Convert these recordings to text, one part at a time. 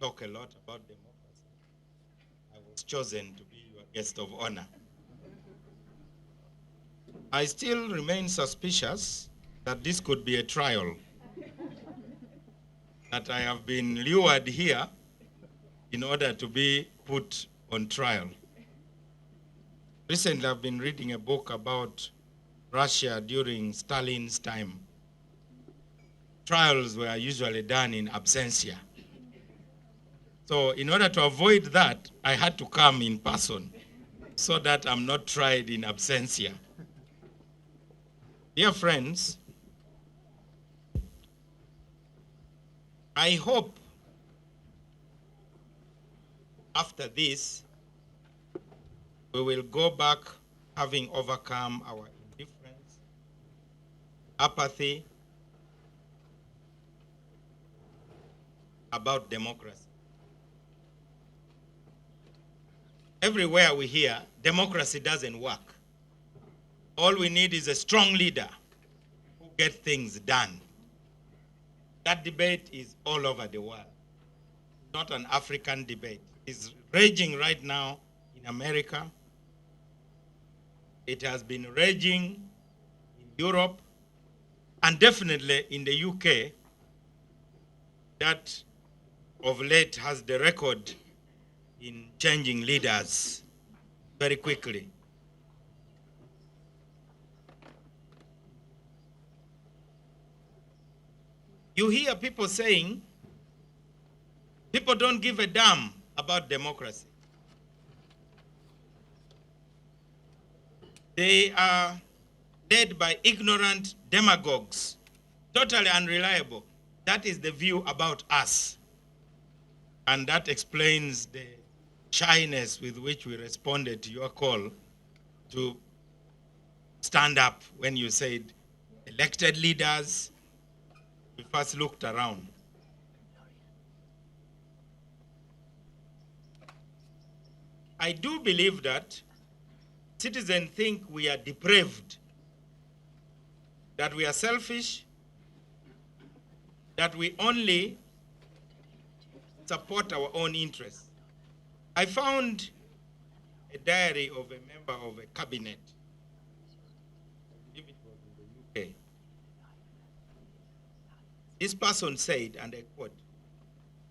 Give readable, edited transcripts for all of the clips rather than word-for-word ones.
talk a lot about democracy, I was chosen to be your guest of honor. I still remain suspicious that this could be a trial, that I have been lured here in order to be put on trial. Recently, I've been reading a book about Russia during Stalin's time. Trials were usually done in absentia. So in order to avoid that, I had to come in person so that I'm not tried in absentia. Dear friends, I hope after this, we will go back having overcome our indifference, apathy about democracy. Everywhere we hear, democracy doesn't work. All we need is a strong leader who gets things done. That debate is all over the world, not an African debate. It's raging right now in America. It has been raging in Europe, and definitely in the UK, that of late has the record in changing leaders very quickly. You hear people saying, people don't give a damn about democracy. They are led by ignorant demagogues, totally unreliable. That is the view about us. And that explains the shyness with which we responded to your call to stand up when you said elected leaders. We first looked around. I do believe that citizens think we are depraved, that we are selfish, that we only support our own interests. I found a diary of a member of a cabinet. I believe it was in the UK. This person said, and I quote,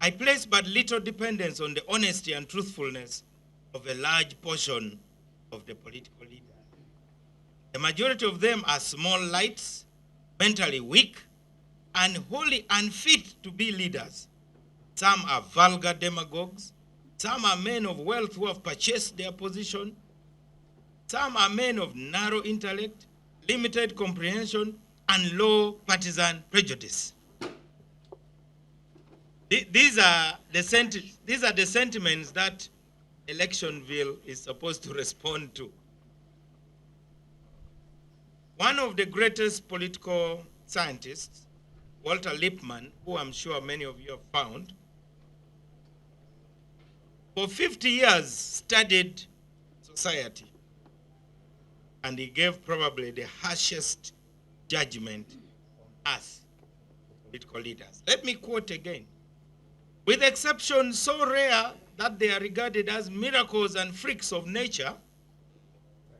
"I place but little dependence on the honesty and truthfulness of a large portion of the political leaders. The majority of them are small lights, mentally weak, and wholly unfit to be leaders. Some are vulgar demagogues. Some are men of wealth who have purchased their position. Some are men of narrow intellect, limited comprehension, and low partisan prejudice." These are the sentiments that Electionville is supposed to respond to. One of the greatest political scientists, Walter Lippmann, who I'm sure many of you have found, for 50 years studied society, and he gave probably the harshest judgment on us, political leaders. Let me quote again. "With exceptions so rare that they are regarded as miracles and freaks of nature,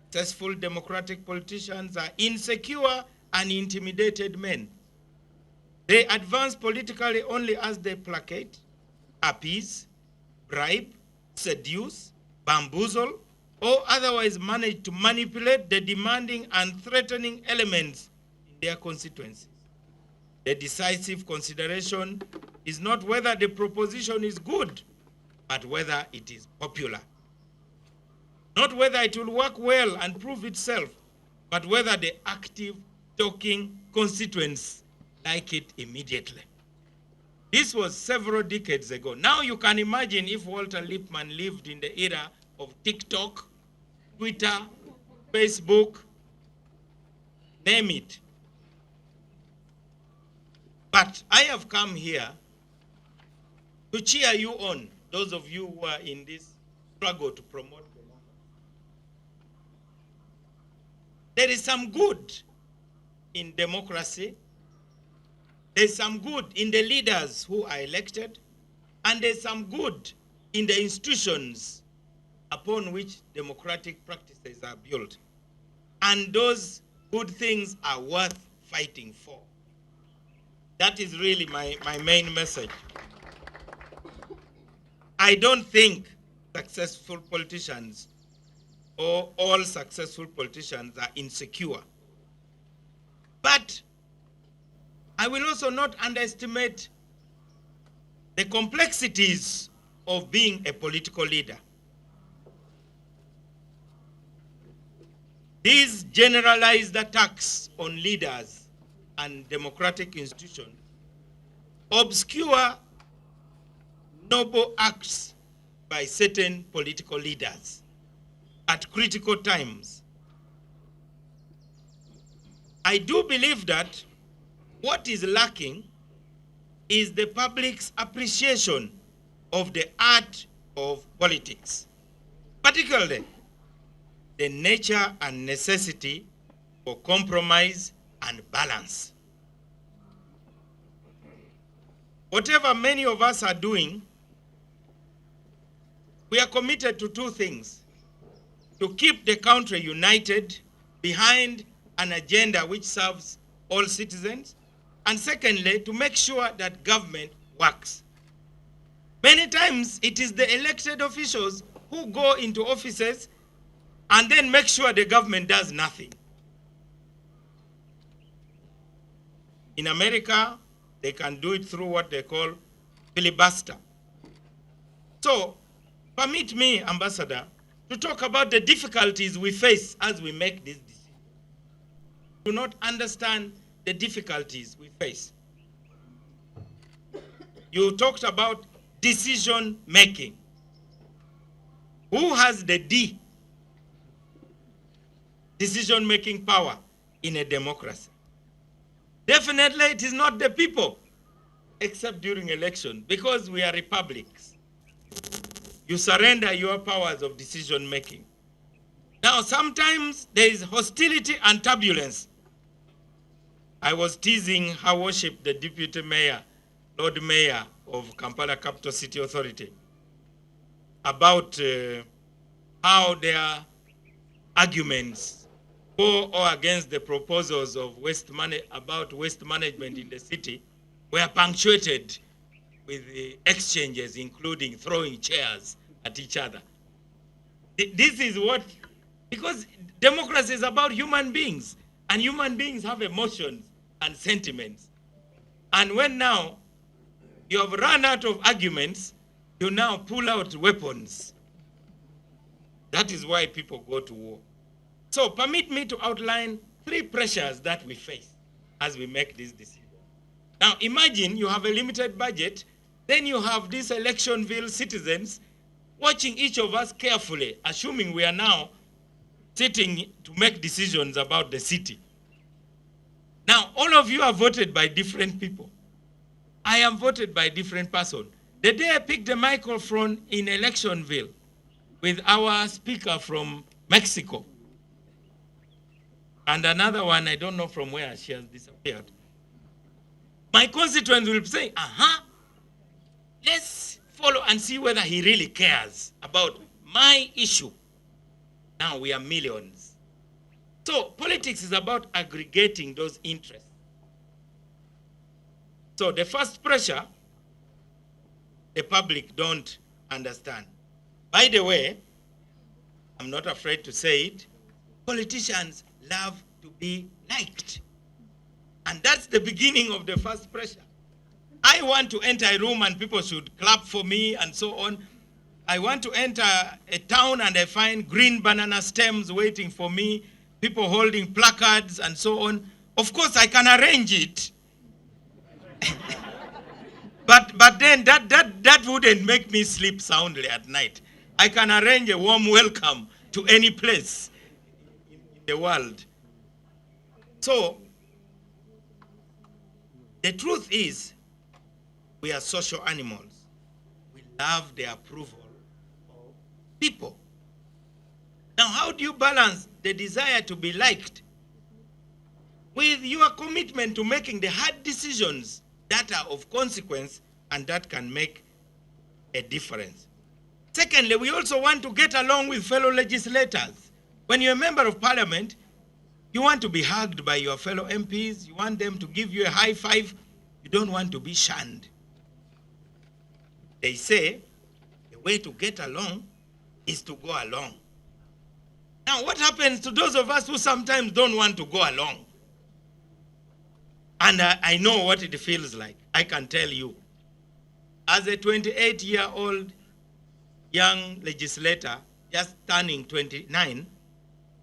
successful democratic politicians are insecure and intimidated men. They advance politically only as they placate, appease, bribe, seduce, bamboozle, or otherwise manage to manipulate the demanding and threatening elements in their constituencies. The decisive consideration is not whether the proposition is good, but whether it is popular. Not whether it will work well and prove itself, but whether the active, talking constituents like it immediately." This was several decades ago. Now you can imagine if Walter Lippmann lived in the era of TikTok, Twitter, Facebook, name it. But I have come here to cheer you on, those of you who are in this struggle to promote democracy. There is some good in democracy. There is some good in the leaders who are elected, And there's some good in the institutions upon which democratic practices are built. And those good things are worth fighting for. That is really my main message. I don't think successful politicians or all successful politicians are insecure. But I will also not underestimate the complexities of being a political leader. These generalized attacks on leaders and democratic institutions obscure noble acts by certain political leaders at critical times. I do believe that what is lacking is the public's appreciation of the art of politics, particularly the nature and necessity for compromise and balance. Whatever many of us are doing, we are committed to two things: to keep the country united behind an agenda which serves all citizens, and secondly, to make sure that government works. Many times, it is the elected officials who go into offices and then make sure the government does nothing. In America, they can do it through what they call filibuster. So, permit me, Ambassador, to talk about the difficulties we face as we make this decision. Do not understand the difficulties we face. You talked about decision making. Who has the D? Decision making power in a democracy? Definitely it is not the people, except during elections, because we are republics. You surrender your powers of decision making. Now sometimes there is hostility and turbulence. I was teasing Her Worship, the Deputy Mayor, Lord Mayor of Kampala Capital City Authority, about how their arguments for or against the proposals of waste management in the city were punctuated with exchanges, including throwing chairs at each other. This is what, because democracy is about human beings, and human beings have emotions and sentiments. And when now you have run out of arguments, you now pull out weapons. That is why people go to war. So permit me to outline three pressures that we face as we make this decision. Now imagine you have a limited budget, then you have these electionville citizens watching each of us carefully, assuming we are now sitting to make decisions about the city. Now, all of you are voted by different people. I am voted by a different person. The day I picked the microphone in Electionville with our speaker from Mexico, and another one, I don't know from where, she has disappeared. My constituents will say, let's follow and see whether he really cares about my issue. Now we are millions. So politics is about aggregating those interests. So the first pressure, the public don't understand. By the way, I'm not afraid to say it, politicians love to be liked. And that's the beginning of the first pressure. I want to enter a room and people should clap for me and so on. I want to enter a town and I find green banana stems waiting for me, people holding placards and so on. Of course, I can arrange it. but then that wouldn't make me sleep soundly at night. I can arrange a warm welcome to any place in the world. So, the truth is, we are social animals. We love the approval of people. Now, how do you balance the desire to be liked with your commitment to making the hard decisions that are of consequence and that can make a difference. Secondly, we also want to get along with fellow legislators. When you're a member of parliament, you want to be hugged by your fellow MPs. You want them to give you a high five. You don't want to be shunned. They say the way to get along is to go along. Now, what happens to those of us who sometimes don't want to go along? And I know what it feels like. I can tell you. As a 28-year-old young legislator, just turning 29,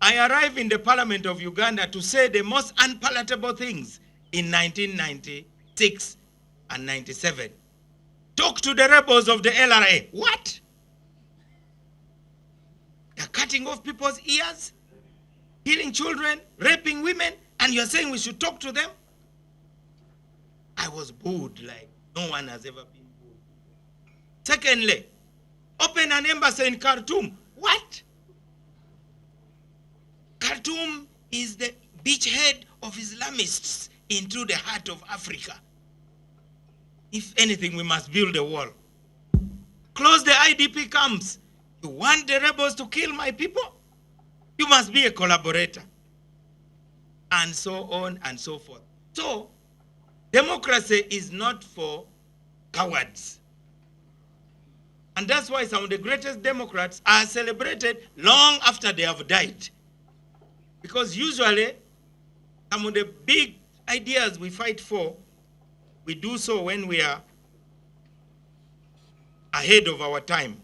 I arrived in the Parliament of Uganda to say the most unpalatable things in 1996 and 97. Talk to the rebels of the LRA. What? They're cutting off people's ears, killing children, raping women, and you're saying we should talk to them? I was booed like no one has ever been booed. Secondly, open an embassy in Khartoum. What? Khartoum is the beachhead of Islamists into the heart of Africa. If anything, we must build a wall. Close the IDP camps. You want the rebels to kill my people? You must be a collaborator. And so on and so forth. So, democracy is not for cowards. And that's why some of the greatest Democrats are celebrated long after they have died. Because usually, some of the big ideas we fight for, we do so when we are ahead of our time.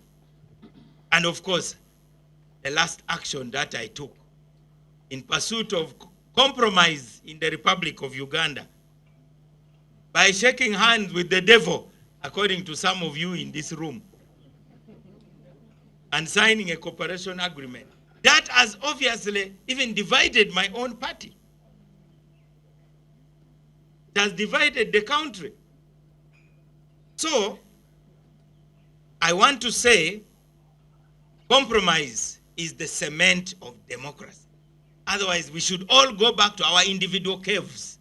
And of course, the last action that I took in pursuit of compromise in the Republic of Uganda, by shaking hands with the devil, according to some of you in this room, and signing a cooperation agreement. That has obviously even divided my own party. It has divided the country. So, I want to say, compromise is the cement of democracy. Otherwise, we should all go back to our individual caves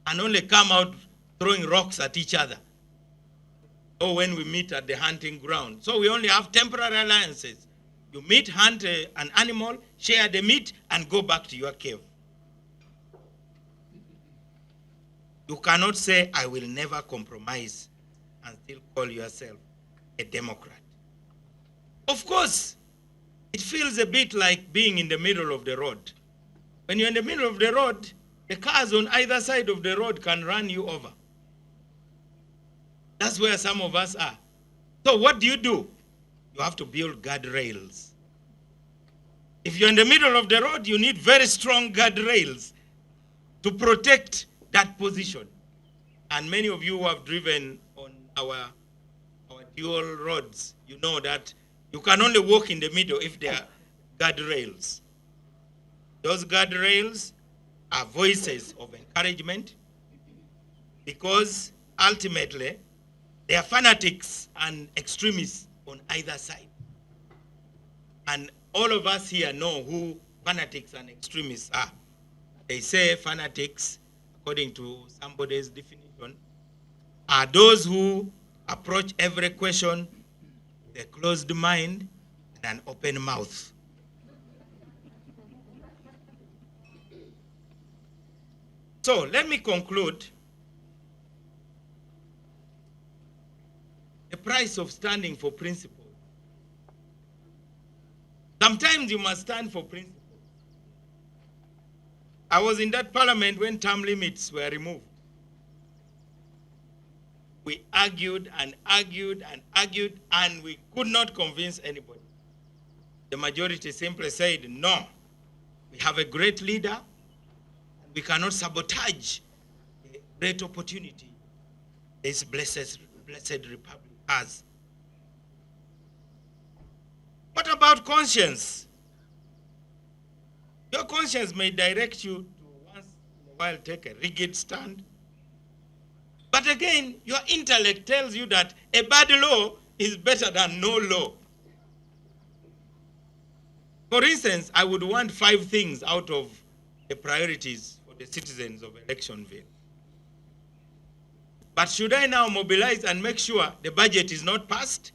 and only come out throwing rocks at each other. Or when we meet at the hunting ground. So we only have temporary alliances. You meet, hunt an animal, share the meat, and go back to your cave. You cannot say, I will never compromise, and still call yourself a Democrat. Of course, it feels a bit like being in the middle of the road. When you're in the middle of the road, the cars on either side of the road can run you over. That's where some of us are. So what do? You have to build guardrails. If you're in the middle of the road, you need very strong guardrails to protect that position. And many of you who have driven on our dual roads, you know that you can only walk in the middle if there are guardrails. Those guardrails are voices of encouragement, because ultimately there are fanatics and extremists on either side. And all of us here know who fanatics and extremists are. They say fanatics, according to somebody's definition, are those who approach every question with a closed mind and an open mouth. So let me conclude. The price of standing for principle. Sometimes you must stand for principle. I was in that parliament when term limits were removed. We argued and argued and argued, and we could not convince anybody. The majority simply said, no, we have a great leader. We cannot sabotage the great opportunity this blessed republic has. What about conscience? Your conscience may direct you to once in a while take a rigid stand. But again, your intellect tells you that a bad law is better than no law. For instance, I would want 5 things out of the priorities for the citizens of Electionville. But should I now mobilize and make sure the budget is not passed?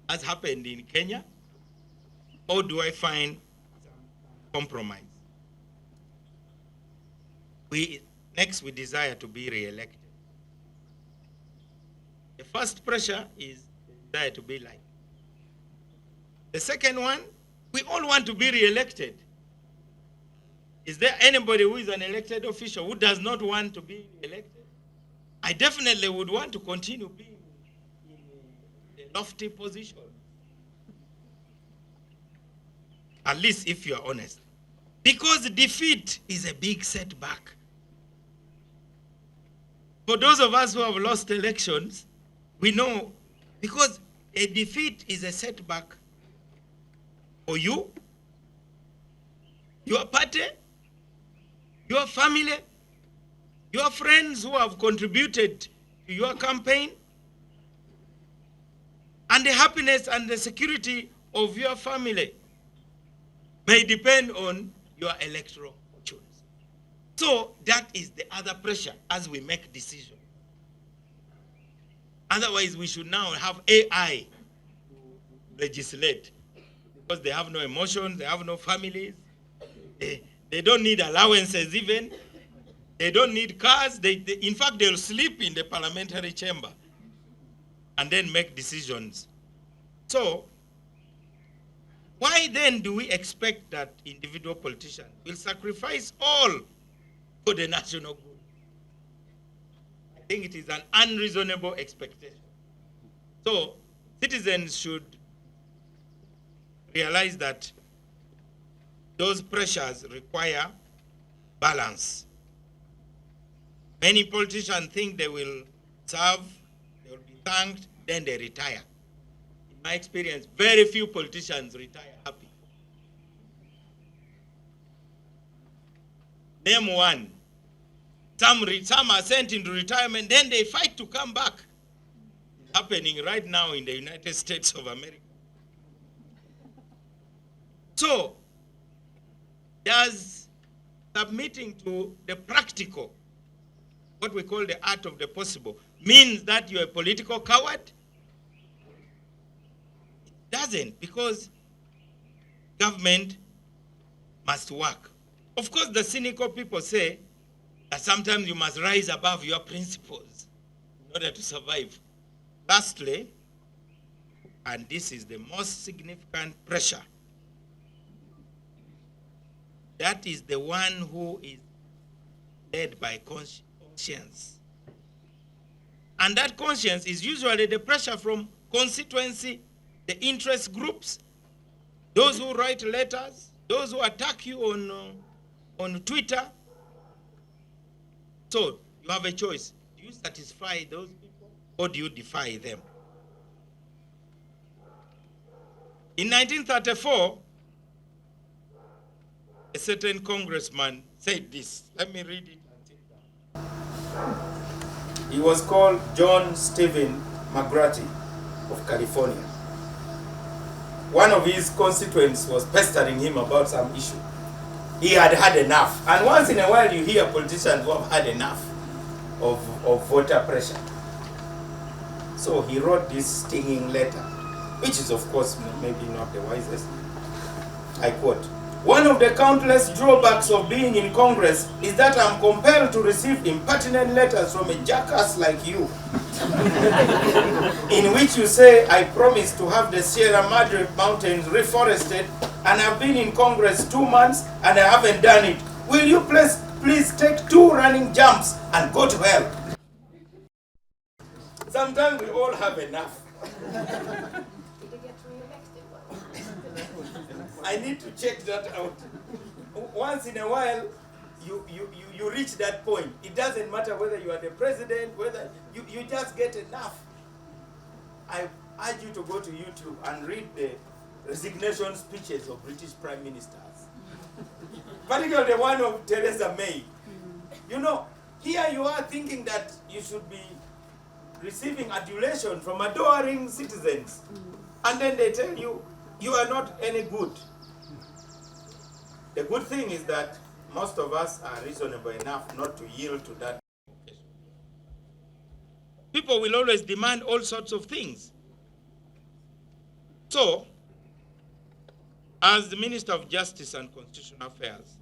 as happened in Kenya, or do I find compromise? Next, we desire to be re-elected. The first pressure is the desire to be liked. The second one, we all want to be re-elected. Is there anybody who is an elected official who does not want to be elected? I definitely would want to continue being in a lofty position. At least if you are honest. Because defeat is a big setback. For those of us who have lost elections, we know, because a defeat is a setback for you, your party, your family, your friends who have contributed to your campaign, and the happiness and the security of your family may depend on your electoral choice. So that is the other pressure as we make decisions. Otherwise, we should now have AI legislate, because they have no emotions, they have no families, they don't need allowances even, they don't need cars, in fact, they'll sleep in the parliamentary chamber and then make decisions. So, why then do we expect that individual politicians will sacrifice all for the national good? I think it is an unreasonable expectation. So, citizens should realize that those pressures require balance. Many politicians think they will serve, they will be thanked, then they retire. In my experience, very few politicians retire happy. Name one. Some are sent into retirement, then they fight to come back. It's happening right now in the United States of America. So, does submitting to the practical, what we call the art of the possible, means that you're a political coward? It doesn't, because government must work. Of course, the cynical people say that sometimes you must rise above your principles in order to survive. Lastly, and this is the most significant pressure, that is the one who is led by conscience. And that conscience is usually the pressure from constituency, the interest groups, those who write letters, those who attack you on Twitter. So you have a choice. Do you satisfy those people or do you defy them? In 1934, a certain congressman said this. Let me read it. He was called John Stephen McGratty of California. One of his constituents was pestering him about some issue. He had had enough. And once in a while you hear politicians who have had enough of voter pressure. So he wrote this stinging letter, which is of course maybe not the wisest. I quote, "One of the countless drawbacks of being in Congress is that I'm compelled to receive impertinent letters from a jackass like you, in which you say I promised to have the Sierra Madre Mountains reforested, and I've been in Congress 2 months and I haven't done it. Will you please take 2 running jumps and go to hell?" Sometimes we all have enough. I need to check that out. Once in a while, you reach that point. It doesn't matter whether you are the president, whether you just get enough. I urge you to go to YouTube and read the resignation speeches of British prime ministers. Particularly the one of Theresa May. You know, here you are thinking that you should be receiving adulation from adoring citizens. And then they tell you, you are not any good. The good thing is that most of us are reasonable enough not to yield to that. People will always demand all sorts of things. So, as the Minister of Justice and Constitutional Affairs,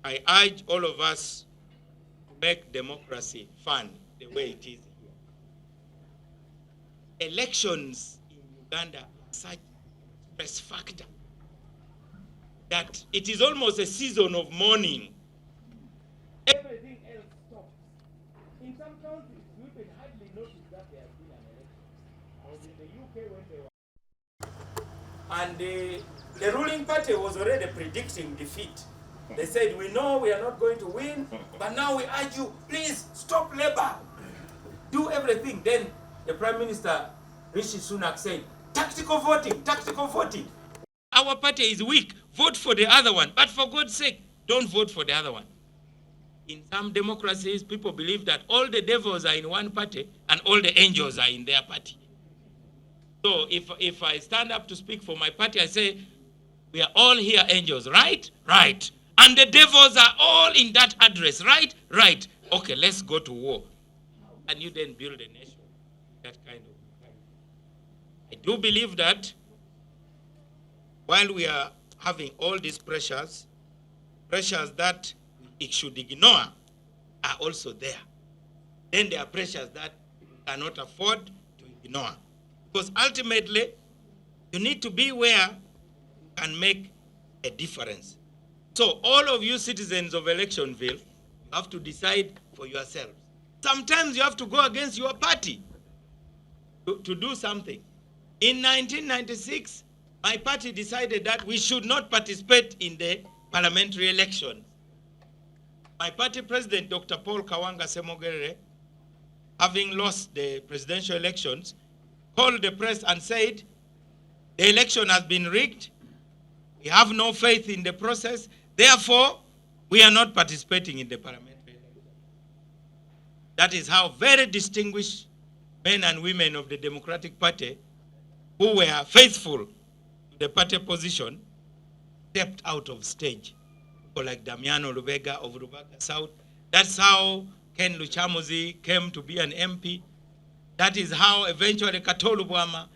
I urge all of us to make democracy fun the way it is here. Elections in Uganda are such a stress factor that it is almost a season of mourning. Everything else stops. In some countries, we can hardly notice that there has been an election. I was in the UK when they were. And the ruling party was already predicting defeat. They said, we know we are not going to win, but now we urge you, please stop labor. Do everything. Then the Prime Minister, Rishi Sunak, said, tactical voting, tactical voting. Our party is weak. Vote for the other one. But for God's sake, don't vote for the other one. In some democracies, people believe that all the devils are in one party and all the angels are in their party. So if I stand up to speak for my party, I say, we are all here angels, right? Right. And the devils are all in that address, right? Right. Okay, let's go to war. And you then build a nation. That kind of. I do believe that while we are having all these pressures that it should ignore are also there. Then there are pressures that we cannot afford to ignore. Because ultimately, you need to be where you can make a difference. So all of you citizens of Electionville, you have to decide for yourselves. Sometimes you have to go against your party to do something. In 1996, my party decided that we should not participate in the parliamentary election. My party president, Dr. Paul Kawanga Semogere, having lost the presidential elections, called the press and said, the election has been rigged. We have no faith in the process. Therefore, we are not participating in the parliamentary election. That is how very distinguished men and women of the Democratic Party who were faithful to the party position stepped out of stage. People like Damiano Lubega of Rubaga South. That's how Ken Luchamuzi came to be an MP. That is how eventually Katolu Bwama,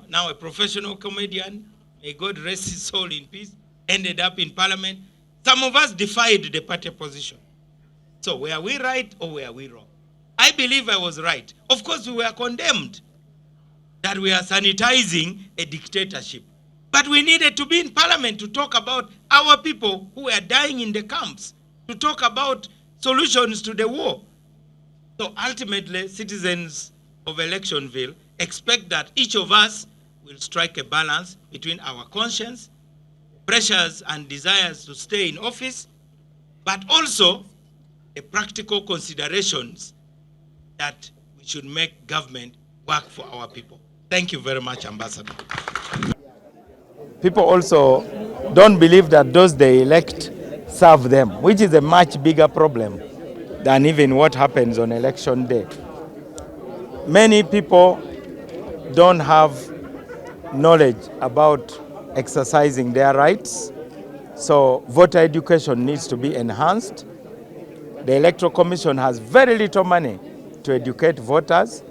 now a professional comedian, may God rest his soul in peace, ended up in parliament. Some of us defied the party position. So were we right or were we wrong? I believe I was right. Of course, we were condemned that we are sanitizing a dictatorship. But we needed to be in parliament to talk about our people who are dying in the camps, to talk about solutions to the war. So ultimately, citizens of Electionville expect that each of us will strike a balance between our conscience, pressures and desires to stay in office, but also the practical considerations that we should make government work for our people. Thank you very much, Ambassador. People also don't believe that those they elect serve them, which is a much bigger problem than even what happens on election day. Many people don't have knowledge about exercising their rights, so voter education needs to be enhanced. The Electoral Commission has very little money to educate voters.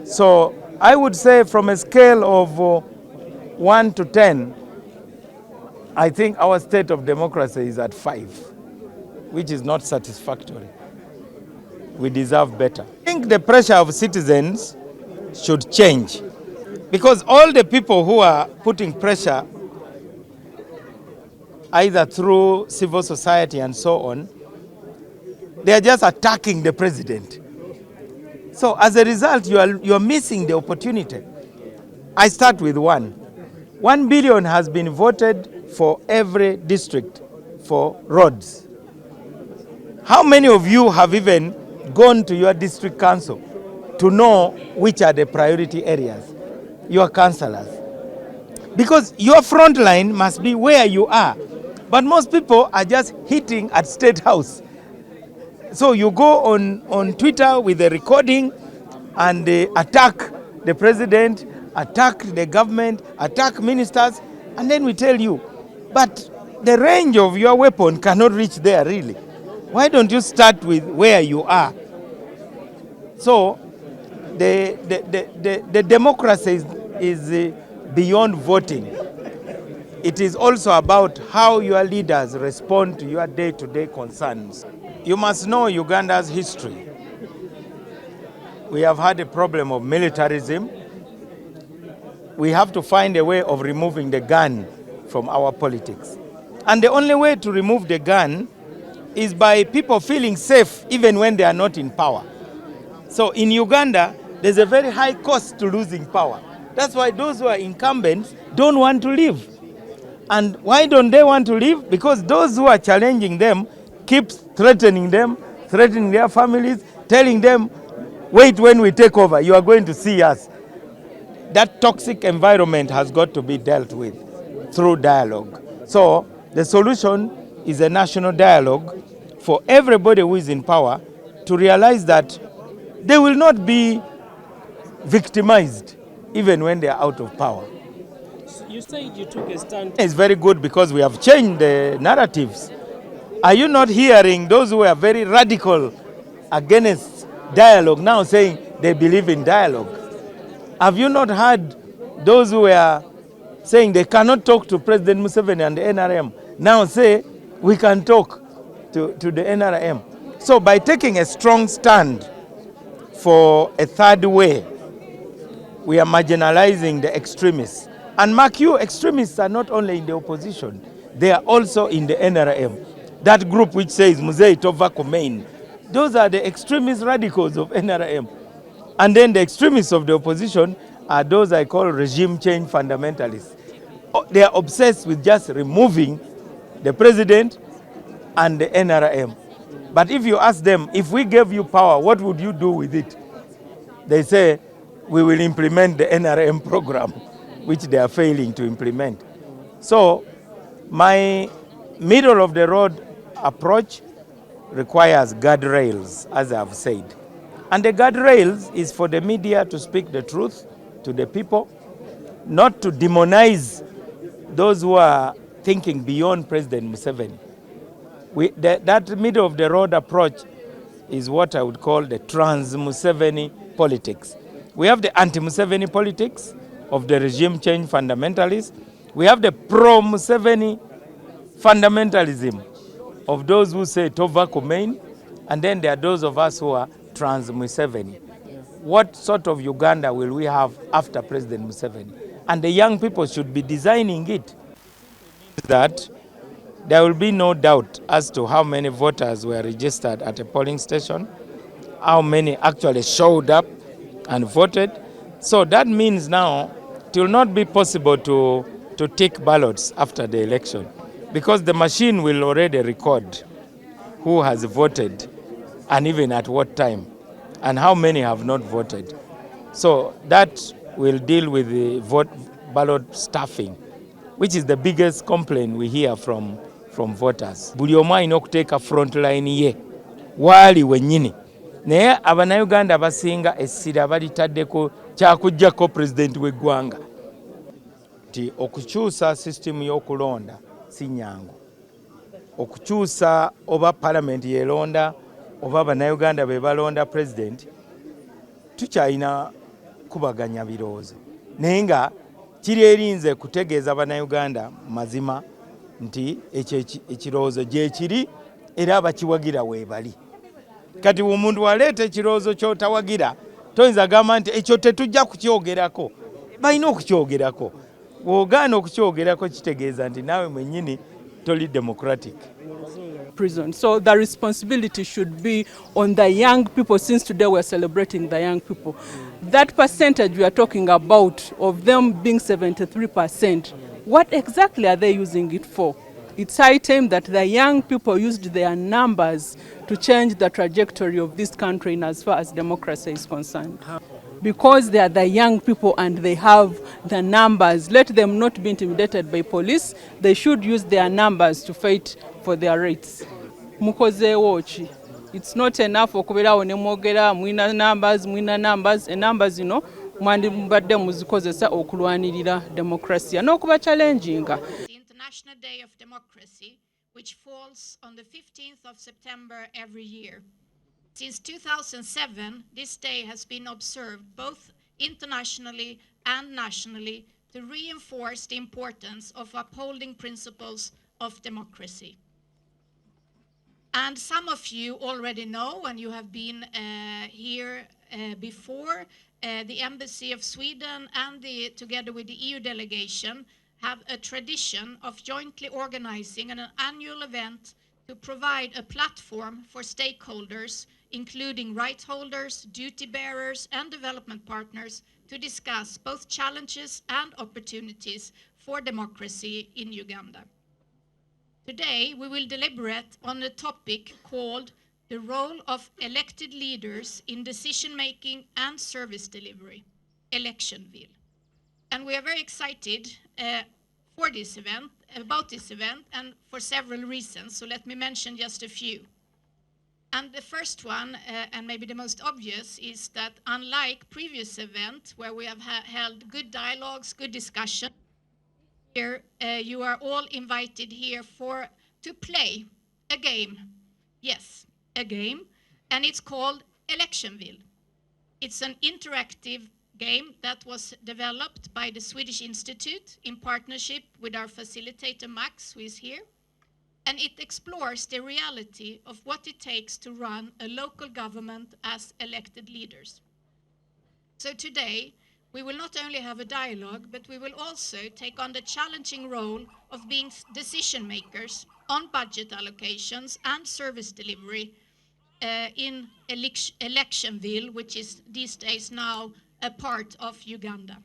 So I would say from a scale of 1 to 10, I think our state of democracy is at 5, which is not satisfactory. We deserve better. I think the pressure of citizens should change, because all the people who are putting pressure, either through civil society and so on, they are just attacking the president. So as a result, you are missing the opportunity. I start with 1 billion has been voted for every district for roads. How many of you have even gone to your district council to know which are the priority areas? Your councillors. Because your front line must be where you are. But most people are just hitting at State House. So you go on Twitter with a recording and they attack the president, attack the government, attack ministers, and then we tell you, but the range of your weapon cannot reach there really. Why don't you start with where you are? So the democracy is beyond voting. It is also about how your leaders respond to your day-to-day concerns. You must know Uganda's history. We have had a problem of militarism. We have to find a way of removing the gun from our politics. And the only way to remove the gun is by people feeling safe even when they are not in power. So in Uganda, there's a very high cost to losing power. That's why those who are incumbents don't want to leave. And why don't they want to leave? Because those who are challenging them keep threatening them, threatening their families, telling them, wait, when we take over, you are going to see us. That toxic environment has got to be dealt with through dialogue. So the solution is a national dialogue for everybody who is in power to realize that they will not be victimized even when they are out of power. You said you took a stand. It's very good because we have changed the narratives. Are you not hearing those who are very radical against dialogue now saying they believe in dialogue? Have you not heard those who were saying they cannot talk to President Museveni and the NRM now say we can talk to the NRM? So by taking a strong stand for a third way, we are marginalizing the extremists. And mark you, extremists are not only in the opposition, they are also in the NRM. That group which says Muzei Tova Komein, those are the extremist radicals of NRM. And then the extremists of the opposition are those I call regime change fundamentalists. They are obsessed with just removing the president and the NRM. But if you ask them, if we gave you power, what would you do with it? They say, we will implement the NRM program, which they are failing to implement. So my middle of the road approach requires guardrails, as I've said. And the guardrails is for the media to speak the truth to the people, not to demonize those who are thinking beyond President Museveni. That middle of the road approach is what I would call the trans-Museveni politics. We have the anti-Museveni politics of the regime change fundamentalists. We have the pro-Museveni fundamentalism of those who say Tova Komein, and then there are those of us who are trans-Museveni. What sort of Uganda will we have after President Museveni? And the young people should be designing it. That there will be no doubt as to how many voters were registered at a polling station, how many actually showed up and voted. So that means now it will not be possible to take ballots after the election because the machine will already record who has voted and even at what time and how many have not voted. So that will deal with the ballot stuffing, which is the biggest complaint we hear from voters. Buli omu alina okuteeka front line ye waali wennyini. Naye Abannayuganda abasinga essira balitaddeko kyakuggyako pulezidenti w'eggwanga. Nti okukyusa sisitemu y'okulonda si nnyangu. Okukyusa oba palamenti yeelonda oba Abannayuganda be balonda pulezidenti tukyalina kubaganya birowoozo. Naye nga kiri erinze kutegeeza Abannayuganda mazima nti ekirowoozo gye kiri era abakiwagira weebali. Kati omuntu aleeta ekirowoozo ky'otawagira toyinza gamba nti ekyo tetujja kukyogerako. Balina okukyogerako. Bw'ogaana okukyogerako kitegeeza nti naawe mwennyini toli democratic. Prison. So the responsibility should be on the young people, since today we're celebrating the young people. That percentage we are talking about of them being 73%, what exactly are they using it for? It's high time that the young people used their numbers to change the trajectory of this country in as far as democracy is concerned. Because they are the young people and they have the numbers, let them not be intimidated by police. They should use their numbers to fight for their rights. Mukozeewo ki? It's not enough okubeerawo ne mwogera mwina numbers, and numbers zino mwandibadde muzikozesa okulwanirira demokrasiya n'okuba challenginga. The International Day of Democracy, which falls on the 15th of September every year. Since 2007, this day has been observed both internationally and nationally to reinforce the importance of upholding principles of democracy. And some of you already know, and you have been here before, the Embassy of Sweden and together with the EU delegation have a tradition of jointly organizing an annual event to provide a platform for stakeholders, including right holders, duty bearers, and development partners, to discuss both challenges and opportunities for democracy in Uganda. Today, we will deliberate on a topic called the role of elected leaders in decision-making and service delivery, Electionville. And we are very excited about this event, and for several reasons. So let me mention just a few. And the first one, and maybe the most obvious, is that unlike previous events where we have held good dialogues, good discussion, here you are all invited here to play a game. Yes, a game, and it's called Electionville. It's an interactive game that was developed by the Swedish Institute in partnership with our facilitator Max, who is here. And it explores the reality of what it takes to run a local government as elected leaders. So today, we will not only have a dialogue, but we will also take on the challenging role of being decision makers on budget allocations and service delivery in Electionville, which is these days now a part of Uganda.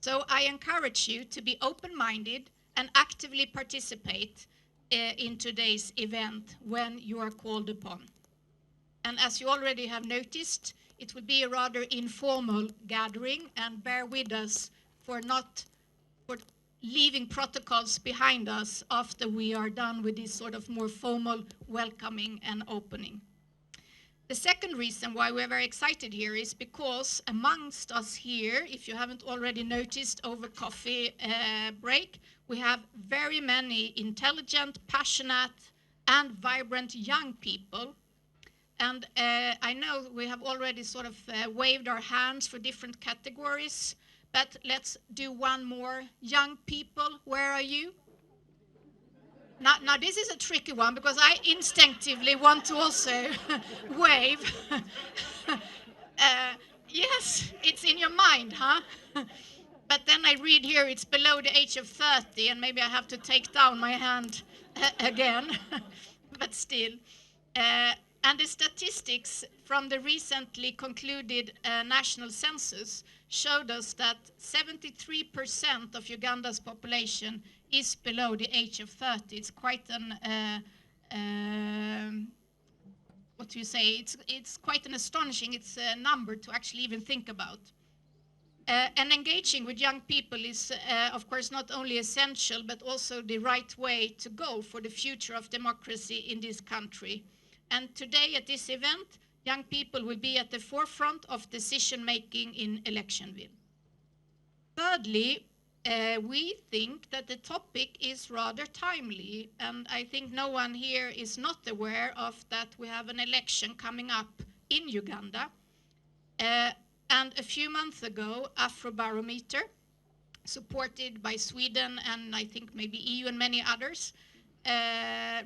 So I encourage you to be open-minded and actively participate in today's event when you are called upon. And as you already have noticed, it will be a rather informal gathering, and bear with us for leaving protocols behind us after we are done with this sort of more formal welcoming and opening. The second reason why we're very excited here is because amongst us here, if you haven't already noticed over coffee break, we have very many intelligent, passionate, and vibrant young people. And I know we have already sort of waved our hands for different categories, but let's do one more. Young people, where are you? Now this is a tricky one because I instinctively want to also wave. Yes, it's in your mind, huh? But then I read here it's below the age of 30, and maybe I have to take down my hand again, but still. And the statistics from the recently concluded national census showed us that 73% of Uganda's population is below the age of 30. It's quite an, what do you say? It's quite an astonishing number to actually even think about. And engaging with young people is, of course, not only essential, but also the right way to go for the future of democracy in this country. And today at this event, young people will be at the forefront of decision-making in Electionville. Thirdly, we think that the topic is rather timely, and I think no one here is not aware of that we have an election coming up in Uganda. And a few months ago, Afrobarometer, supported by Sweden and I think maybe EU and many others,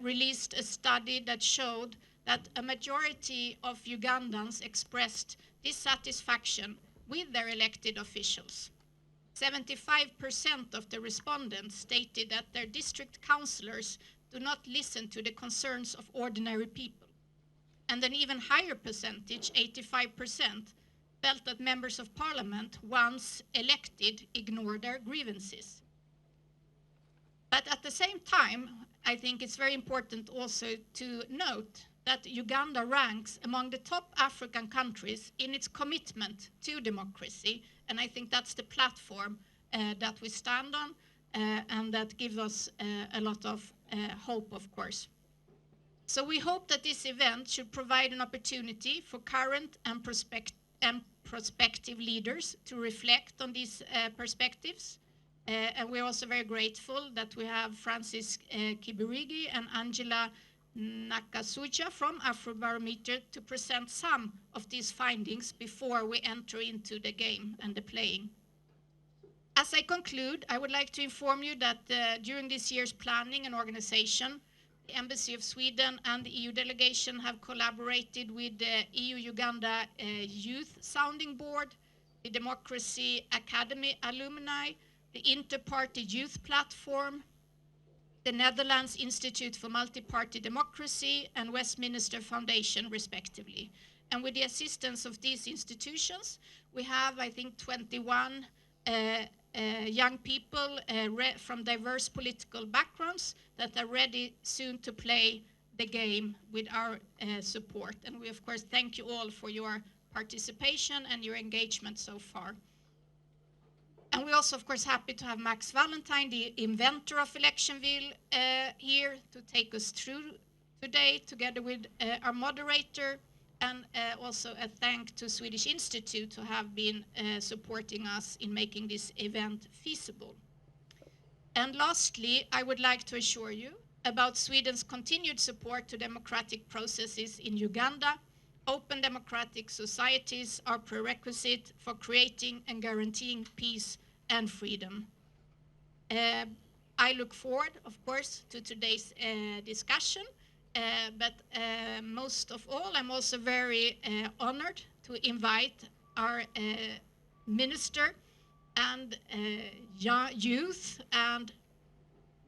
released a study that showed that a majority of Ugandans expressed dissatisfaction with their elected officials. 75% of the respondents stated that their district councillors do not listen to the concerns of ordinary people. And an even higher percentage, 85%, felt that members of parliament, once elected, ignore their grievances. But at the same time, I think it's very important also to note that Uganda ranks among the top African countries in its commitment to democracy. And I think that's the platform that we stand on and that gives us a lot of hope, of course. So we hope that this event should provide an opportunity for current and prospective leaders to reflect on these perspectives. And we're also very grateful that we have Francis Kibirigi and Angela Nakasuja from Afrobarometer to present some of these findings before we enter into the game and the playing. As I conclude, I would like to inform you that during this year's planning and organization, the Embassy of Sweden and the EU delegation have collaborated with the EU Uganda Youth Sounding Board, the Democracy Academy alumni, the Inter-Party Youth Platform, the Netherlands Institute for Multi-Party Democracy, and Westminster Foundation, respectively. And with the assistance of these institutions, we have, I think, 21 young people from diverse political backgrounds that are ready soon to play the game with our support. And we, of course, thank you all for your participation and your engagement so far. And we're also, of course, happy to have Max Valentine, the inventor of Electionville, here to take us through today, together with our moderator, and also a thank to Swedish Institute who have been supporting us in making this event feasible. And lastly, I would like to assure you about Sweden's continued support to democratic processes in Uganda. Open democratic societies are prerequisite for creating and guaranteeing peace and freedom. I look forward, of course, to today's discussion, but most of all, I'm also very honored to invite our minister and youth and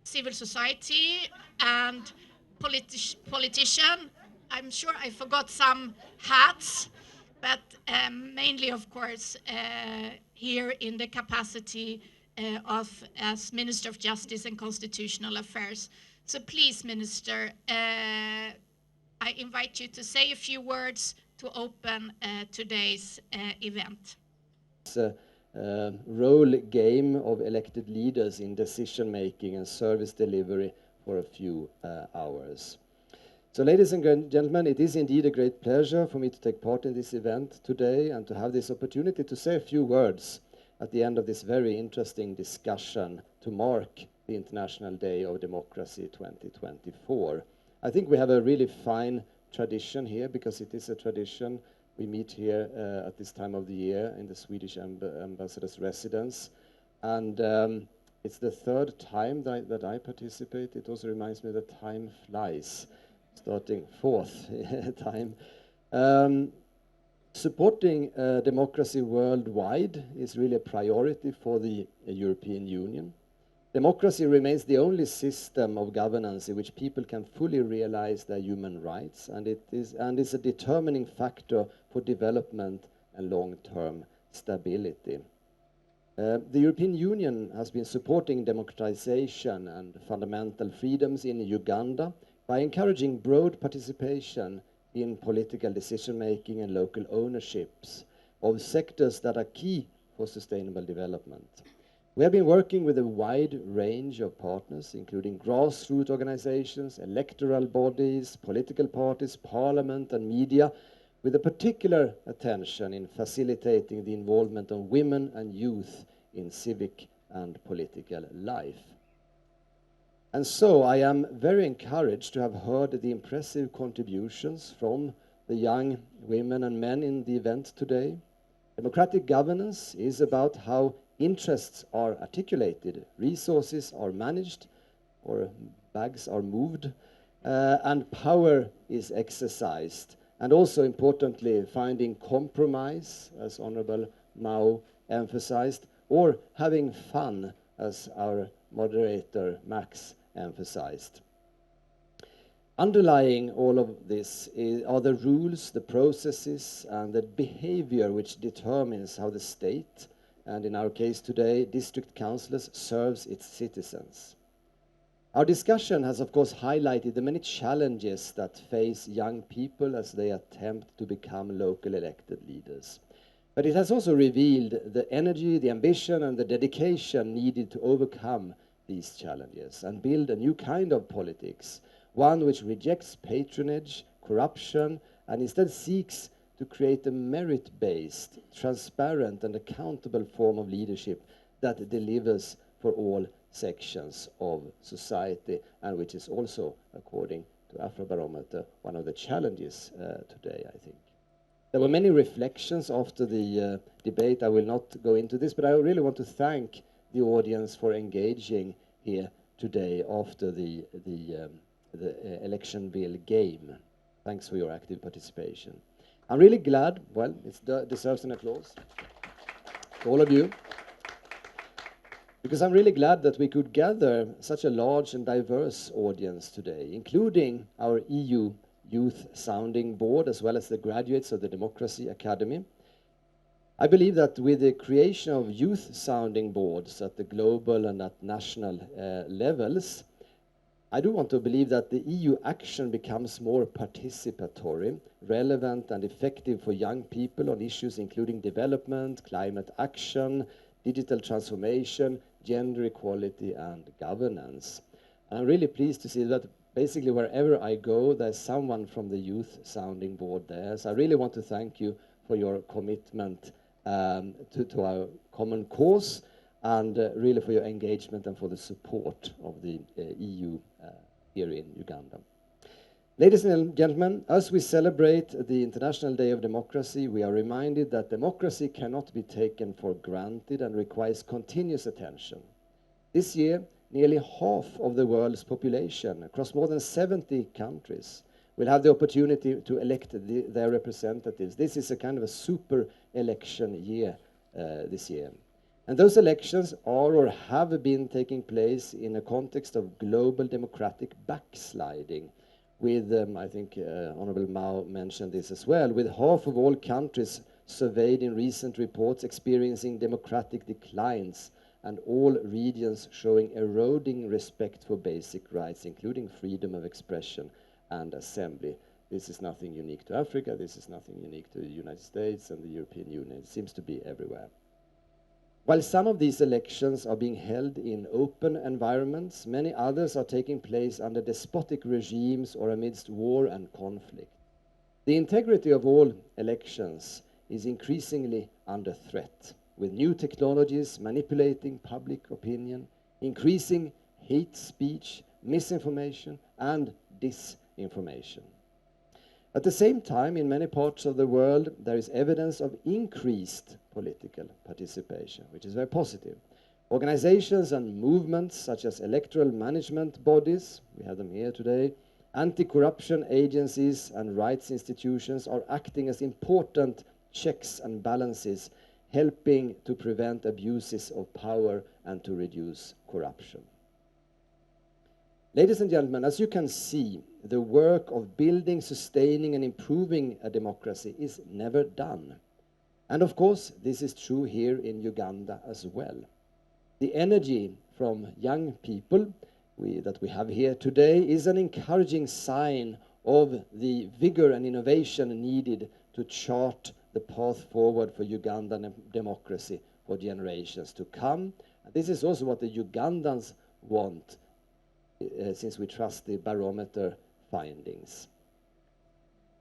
civil society and politician. I'm sure I forgot some hats, but mainly, of course, here in the capacity as Minister of Justice and Constitutional Affairs. So please, Minister, I invite you to say a few words to open today's event. It's a role game of elected leaders in decision making and service delivery for a few hours. So, ladies and gentlemen, it is indeed a great pleasure for me to take part in this event today and to have this opportunity to say a few words at the end of this very interesting discussion to mark the International Day of Democracy 2024. I think we have a really fine tradition here, because it is a tradition. We meet here at this time of the year in the Swedish ambassador's residence. And it's the third time that I participate. It also reminds me that time flies. Starting fourth time. Supporting democracy worldwide is really a priority for the European Union. Democracy remains the only system of governance in which people can fully realize their human rights, and it is a determining factor for development and long-term stability. The European Union has been supporting democratization and fundamental freedoms in Uganda by encouraging broad participation in political decision-making and local ownerships of sectors that are key for sustainable development. We have been working with a wide range of partners, including grassroots organizations, electoral bodies, political parties, parliament, and media, with a particular attention in facilitating the involvement of women and youth in civic and political life. And so I am very encouraged to have heard the impressive contributions from the young women and men in the event today. Democratic governance is about how interests are articulated, resources are managed, or bags are moved, and power is exercised. And also, importantly, finding compromise, as Honorable Mao emphasized, or having fun, as our moderator Max emphasized. Underlying all of this are the rules, the processes, and the behavior which determines how the state, and in our case today, district councillors, serves its citizens. Our discussion has, of course, highlighted the many challenges that face young people as they attempt to become local elected leaders. But it has also revealed the energy, the ambition, and the dedication needed to overcome these challenges and build a new kind of politics, one which rejects patronage, corruption, and instead seeks to create a merit-based, transparent, and accountable form of leadership that delivers for all sections of society, and which is also according to Afrobarometer, one of the challenges today, I think. There were many reflections after the debate. I will not go into this, but I really want to thank the audience for engaging here today after the election bill game. Thanks for your active participation. I'm really glad, well, it deserves an applause to all of you, because I'm really glad that we could gather such a large and diverse audience today, including our EU Youth Sounding Board, as well as the graduates of the Democracy Academy. I believe that with the creation of youth sounding boards at the global and at national levels, I do want to believe that the EU action becomes more participatory, relevant and effective for young people on issues including development, climate action, digital transformation, gender equality and governance. And I'm really pleased to see that basically wherever I go, there's someone from the Youth Sounding Board there. So I really want to thank you for your commitment to our common cause, and really for your engagement and for the support of the EU here in Uganda. Ladies and gentlemen, as we celebrate the International Day of Democracy, we are reminded that democracy cannot be taken for granted and requires continuous attention. This year, nearly half of the world's population, across more than 70 countries, will have the opportunity to elect their representatives. This is a kind of a super election year this year. And those elections are or have been taking place in a context of global democratic backsliding, with, I think Honorable Mao mentioned this as well, with half of all countries surveyed in recent reports experiencing democratic declines, and all regions showing eroding respect for basic rights, including freedom of expression and assembly. This is nothing unique to Africa, this is nothing unique to the United States and the European Union. It seems to be everywhere. While some of these elections are being held in open environments, many others are taking place under despotic regimes or amidst war and conflict. The integrity of all elections is increasingly under threat, with new technologies manipulating public opinion, increasing hate speech, misinformation, and disinformation. At the same time, in many parts of the world, there is evidence of increased political participation, which is very positive. Organizations and movements such as electoral management bodies, we have them here today, anti-corruption agencies and rights institutions are acting as important checks and balances, helping to prevent abuses of power and to reduce corruption. Ladies and gentlemen, as you can see, the work of building, sustaining, and improving a democracy is never done. And of course, this is true here in Uganda as well. The energy from young people that we have here today is an encouraging sign of the vigor and innovation needed to chart the path forward for Ugandan democracy for generations to come. And this is also what the Ugandans want, since we trust the barometer findings,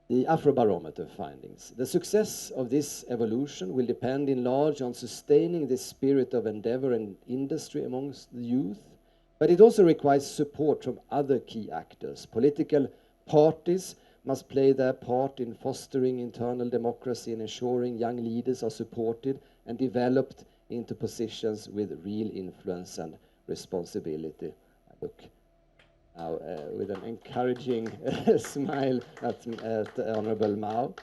the Afrobarometer findings. The success of this evolution will depend in large on sustaining this spirit of endeavor and industry amongst the youth, but it also requires support from other key actors. Political parties must play their part in fostering internal democracy and ensuring young leaders are supported and developed into positions with real influence and responsibility. I look now with an encouraging smile at Honorable Mao.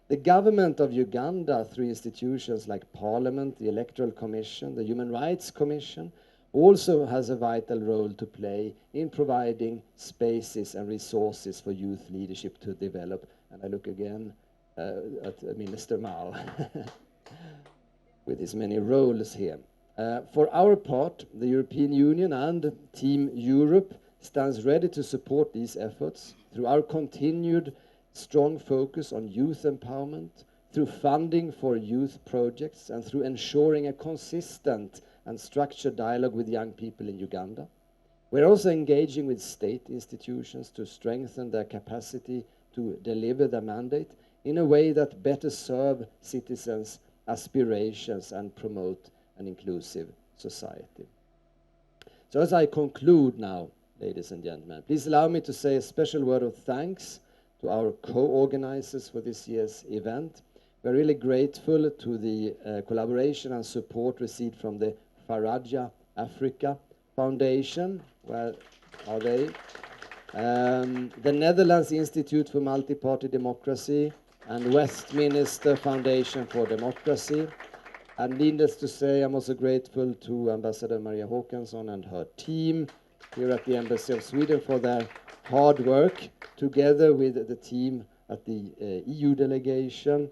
The government of Uganda, through institutions like Parliament, the Electoral Commission, the Human Rights Commission, also has a vital role to play in providing spaces and resources for youth leadership to develop. And I look again at Minister Mao with his many roles here. For our part, the European Union and Team Europe stands ready to support these efforts through our continued strong focus on youth empowerment, through funding for youth projects, and through ensuring a consistent and structured dialogue with young people in Uganda. We're also engaging with state institutions to strengthen their capacity to deliver their mandate in a way that better serve citizens' aspirations and promote an inclusive society. So as I conclude now ladies and gentlemen. Please allow me to say a special word of thanks to our co-organizers for this year's event. We're really grateful to the collaboration and support received from the Faraja Africa Foundation. Where are they? The Netherlands Institute for Multi-Party Democracy and Westminster Foundation for Democracy. And needless to say, I'm also grateful to Ambassador Maria Håkansson and her team here at the Embassy of Sweden for their hard work, together with the team at the EU delegation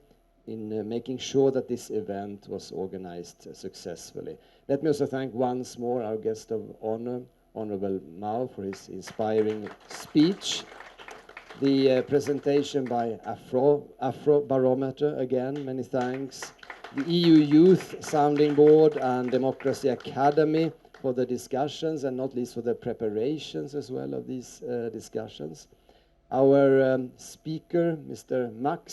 in making sure that this event was organized successfully. Let me also thank once more our guest of honor, Honorable Mao, for his inspiring speech. The presentation by Afrobarometer, again, many thanks. The EU Youth Sounding Board and Democracy Academy for the discussions, and not least for the preparations as well of these discussions. Our speaker, Mr. Max